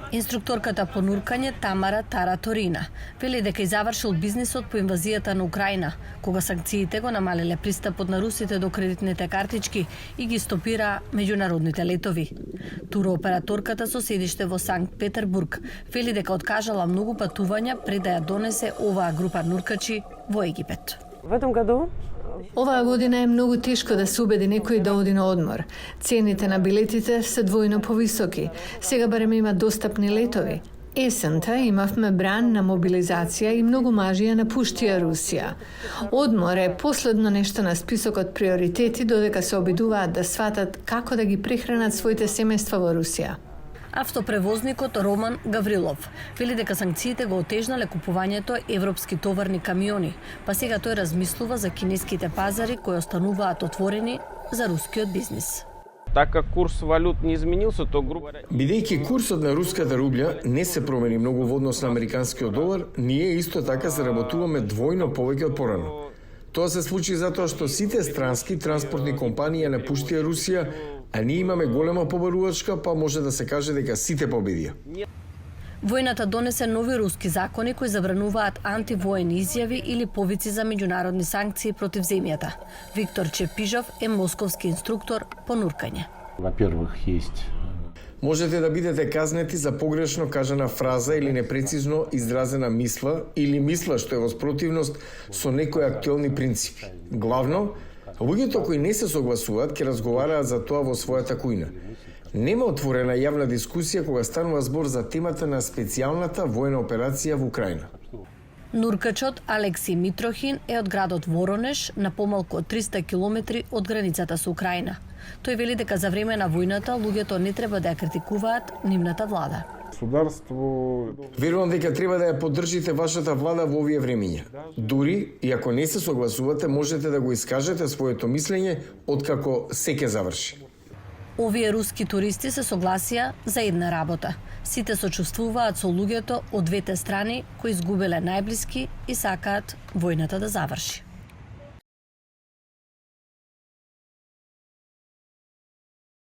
Инструкторката по нуркање Тамара Тараторина вели дека завршил бизнисот по инвазијата на Украина, кога санкциите го намалиле пристапот на русите до кредитните картички и ги стопира меѓународните летови. Турооператорката со седиште во Санкт Петербург вели дека откажала многу патувања пред да ја донесе оваа група нуркачи во Египет. В этом году Оваа година е многу тешко да се убеди некој да оди на одмор. Цените на билетите се двојно повисоки. Сега барем има достапни летови. Есента имавме бран на мобилизација и многу мажи ја напуштија Русија. Одмор е последно нешто на списокот приоритети додека се обидуваат да сватат како да ги прехранат своите семејства во Русија. Автопревозникот Роман Гаврилов вели дека санкциите го отежнале купувањето европски товарни камиони, па сега тој размислува за кинеските пазари кои остануваат отворени за рускиот бизнис. Так как курс валют не изменился, то Бидејќи курсот на руската рубља не се промени многу во однос на американскиот долар, ние исто така заработуваме двојно повеќе од порано. Тоа се случи затоа што сите странски транспортни компании ја напуштија Русија, а ние имаме голема побарувачка, па може да се каже дека сите победија. Војната донесе нови руски закони кои забрануваат антивоени изјави или повици за меѓународни санкции против земјата. Виктор Чепижов е московски инструктор по нуркање. Во-первых, есть Можете да бидете казнети за погрешно кажана фраза или непрецизно изразена мисла или мисла што е во спротивност со некои актуелни принципи. Главно, луѓето кои не се согласуваат ќе разговараат за тоа во својата кујна. Нема отворена јавна дискусија кога станува збор за темата на специјалната војна операција во Украина. Нуркачот Алекси Митрохин е од градот Воронеж, на помалку од 300 километри од границата со Украина. Тој вели дека за време на војната луѓето не треба да ја критикуваат нивната влада. Верувам дека треба да ја поддржите вашата влада во овие времиња. Дури и ако не се согласувате, можете да го искажете своето мислење откако се ќе заврши. Овие руски туристи се согласија за една работа. Сите сочувствуваат со луѓето од двете страни кои изгубиле најблиски и сакаат војната да заврши.